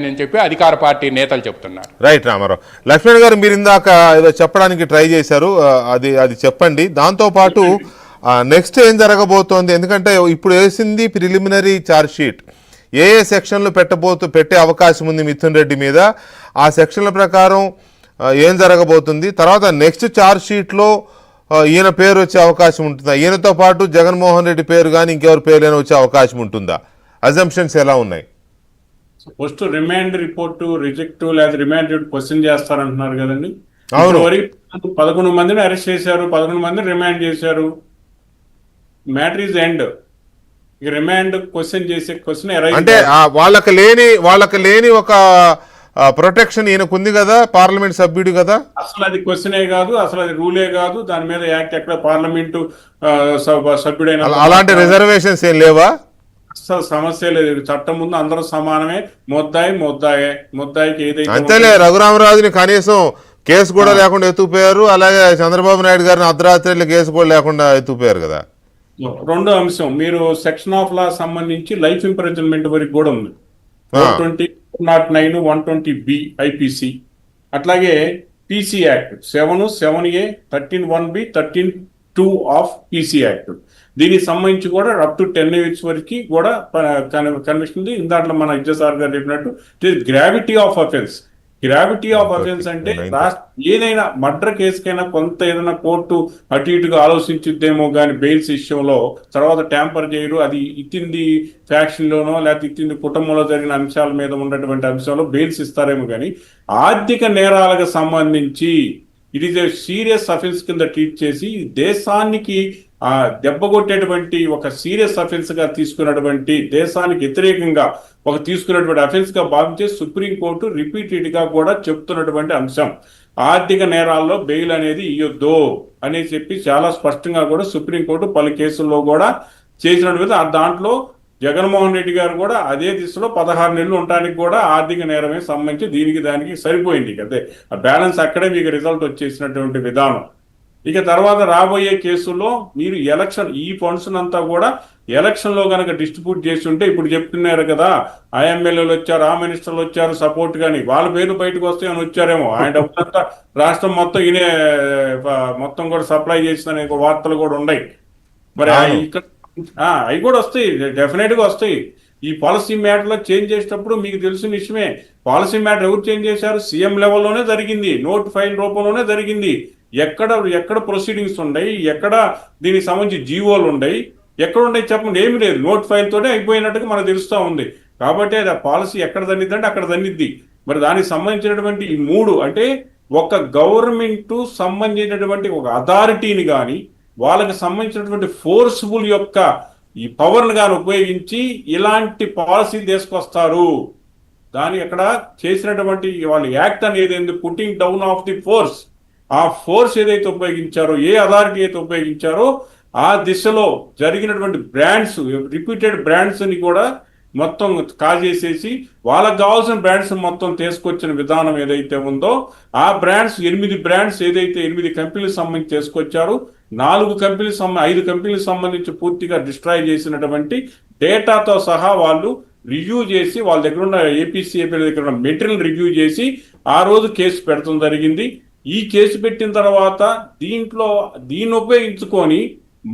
అని చెప్పి అధికార పార్టీ నేతలు చెప్తున్నారు. రైట్ రామారావు. లక్ష్మణ్ గారు, మీరు ఇందాక ఏదో చెప్పడానికి ట్రై చేశారు, అది చెప్పండి. దాంతోపాటు నెక్స్ట్ ఏం జరగబోతోంది? ఎందుకంటే ఇప్పుడు వేసింది ప్రిలిమినరీ ఛార్జ్ షీట్. ఏ సెక్షన్లు పెట్టే అవకాశం ఉంది మిథున్ రెడ్డి మీద, ఆ సెక్షన్ల ప్రకారం ఏం జరగబోతుంది? తర్వాత నెక్స్ట్ ఛార్జ్ షీట్లో ఈయన పేరు వచ్చే అవకాశం ఉంటుందా? ఈయనతో పాటు జగన్మోహన్ రెడ్డి పేరు కానీ ఇంకెవరి పేరు వచ్చే అవకాశం ఉంటుందా? అజంప్షన్స్ ఎలా ఉన్నాయి? ఫస్ట్ రిమాండ్ రిపోర్టు రిజెక్ట్ లేదా రిమాండ్ క్వశ్చన్ చేస్తారంటున్నారు కదండి. అవును, 11 మందిని అరెస్ట్ చేశారు, 11 మందిని రిమాండ్ చేశారు. Matter is end. ఇక రిమాండ్ క్వశ్చన్ చేసే క్వశ్చన్ అంటే వాళ్ళకి లేని ఒక ప్రొటెక్షన్ ఈయనకు ఉంది కదా, పార్లమెంట్ సభ్యుడు కదా. అసలు అది క్వశ్చనే కాదు, అసలు అది రూలే కాదు. దాని మీద యాక్ట్ ఎక్కడ పార్లమెంటు సభ్యుడైన అలాంటి రిజర్వేషన్స్ ఏం లేవా? అసలు సమస్య లేదు. చట్టం ముందు అందరూ సమానమే. ముద్దాయికి ఏదైతే అంతేలే. రఘురామరాజుని కనీసం కేసు కూడా లేకుండా ఎత్తుకుపోయారు. అలాగే చంద్రబాబు నాయుడు గారిని అర్ధరాత్రి కేసు కూడా లేకుండా ఎత్తుకుపోయారు కదా. రెండో అంశం, మీరు సెక్షన్ ఆఫ్ లా సంబంధించి లైఫ్ ఇంప్రిజన్మెంట్ వరకు కూడా ఉంది. 109, 120B IPC. అట్లాగే PC act 7A, 13(1)B, 13(2) of PC act. దీనికి సంబంధించి కూడా అప్ టు 10 years వరకు కూడా కనిపిస్తుంది. ఇందాట్లో మన విద్యాసాగర్ గారు చెప్పినట్టు గ్రావిటీ ఆఫ్ అఫెన్స్. అంటే ఏదైనా మర్డర్ కేసుకైనా కొంత ఏదైనా కోర్టు అటు ఇటుగా ఆలోచించుద్దేమో కానీ బెయిల్స్ విషయంలో తర్వాత ట్యాంపర్ చేయరు. అది ఇచ్చింది ఫ్యాక్షన్ లోనో లేకపోతే ఇచ్చింది కుటుంబంలో జరిగిన అంశాల మీద ఉన్నటువంటి అంశంలో బెయిల్స్ ఇస్తారేమో కానీ ఆర్థిక నేరాలకు సంబంధించి it is a serious offence కింద ట్రీట్ చేసి దేశానికి దెబ్బ కొట్టేటువంటి ఒక సీరియస్ అఫెన్స్ గా తీసుకున్నటువంటి, దేశానికి వ్యతిరేకంగా తీసుకున్నటువంటి అఫెన్స్ గా భావించే సుప్రీంకోర్టు రిపీటెడ్ గా కూడా చెప్తున్నటువంటి అంశం. ఆర్థిక నేరాల్లో బెయిల్ అనేది ఇయ్యొద్దు అని చెప్పి చాలా స్పష్టంగా కూడా సుప్రీంకోర్టు పలు కేసుల్లో కూడా చేసినటువంటి, దాంట్లో జగన్మోహన్ రెడ్డి గారు కూడా అదే దిశలో 16 నెలలు ఉండడానికి కూడా ఆర్థిక నేరమే సంబంధించి దానికి సరిపోయింది. అదే ఆ బ్యాలెన్స్ అక్కడే మీకు రిజల్ట్ వచ్చేసినటువంటి విధానం. ఇక తర్వాత రాబోయే కేసుల్లో మీరు ఈ ఫండ్స్ అంతా కూడా ఎలక్షన్ లో కనుక డిస్ట్రిబ్యూట్ చేసి ఉంటే, ఇప్పుడు చెప్తున్నారు కదా IMLAలు వచ్చారు, ఆ మినిస్టర్లు వచ్చారు సపోర్ట్ గాని, వాళ్ళ పేర్లు బయటకు వస్తాయని వచ్చారేమో. ఆయన డబ్బులంతా రాష్ట్రం మొత్తం మొత్తం కూడా సప్లై చేసిన వార్తలు కూడా ఉన్నాయి. మరి ఇక్కడ అవి కూడా వస్తాయి, డెఫినెట్ గా వస్తాయి. ఈ పాలసీ మ్యాటర్ లో చేంజ్ చేసేటప్పుడు మీకు తెలిసిన విషయమే. పాలసీ మ్యాటర్ ఎవరు చేంజ్ చేశారు? సీఎం లెవెల్లోనే జరిగింది, నోట్ ఫైల్ రూపంలోనే జరిగింది. ఎక్కడ ప్రొసీడింగ్స్ ఉన్నాయి, ఎక్కడ దీనికి సంబంధించి జీవోలు ఉన్నాయి, ఎక్కడ ఉన్నాయి చెప్పండి? ఏమి లేదు, నోట్ ఫైల్ తోనే అయిపోయినట్టుగా మనకు తెలుస్తూ ఉంది. కాబట్టి అది ఆ పాలసీ ఎక్కడ దన్నిద్ది అంటే అక్కడ దన్నిద్ది. మరి దానికి సంబంధించినటువంటి ఈ 3 అంటే ఒక గవర్నమెంట్ సంబంధించినటువంటి ఒక అథారిటీని కానీ వాళ్ళకి సంబంధించినటువంటి ఫోర్స్ఫుల్ యొక్క ఈ పవర్ని కానీ ఉపయోగించి ఇలాంటి పాలసీ తీసుకొస్తారు. దాని అక్కడ చేసినటువంటి వాళ్ళ యాక్ట్ అనేది putting down of the force. ఆ ఫోర్స్ ఏదైతే ఉపయోగించారో, ఏ అథారిటీ అయితే ఉపయోగించారో ఆ దిశలో జరిగినటువంటి బ్రాండ్స్, రిపీటెడ్ బ్రాండ్స్ ని కూడా మొత్తం కాజేసేసి వాళ్ళకు కావాల్సిన బ్రాండ్స్ మొత్తం తీసుకొచ్చిన విధానం ఏదైతే ఉందో, ఆ బ్రాండ్స్ 8 బ్రాండ్స్ ఏదైతే 8 కంపెనీలకు సంబంధించి తీసుకొచ్చారు, 5 కంపెనీలకు సంబంధించి పూర్తిగా డిస్ట్రాయ్ చేసినటువంటి డేటాతో సహా వాళ్ళు రివ్యూ చేసి వాళ్ళ దగ్గర ఉన్న APCA దగ్గర ఉన్న మెటీరియల్ రివ్యూ చేసి ఆ రోజు కేసు పెడతాం జరిగింది. ఈ కేసు పెట్టిన తర్వాత దీన్ని ఉపయోగించుకొని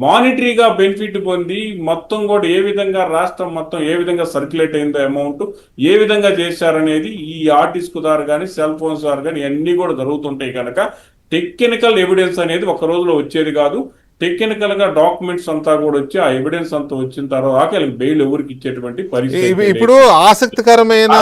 మానిటరీగా బెనిఫిట్ పొంది మొత్తం కూడా ఏ విధంగా రాష్ట్రం మొత్తం ఏ విధంగా సర్క్యులేట్ అయిందో అమౌంట్ ఏ విధంగా చేశారనేది ఈ ఆర్టిస్ట్ ద్వారా కానీ సెల్ ఫోన్స్ ద్వారా కానీ అన్ని కూడా జరుగుతుంటాయి. కనుక టెక్నికల్ ఎవిడెన్స్ అనేది ఒక రోజులో వచ్చేది కాదు. టెక్నికల్ గా డాక్యుమెంట్స్ అంతా కూడా వచ్చి ఆ ఎవిడెన్స్ అంతా వచ్చిన తర్వాత బెయిల్ ఎవరికి ఇచ్చేటువంటి పరిస్థితి. ఇప్పుడు ఆసక్తికరమైన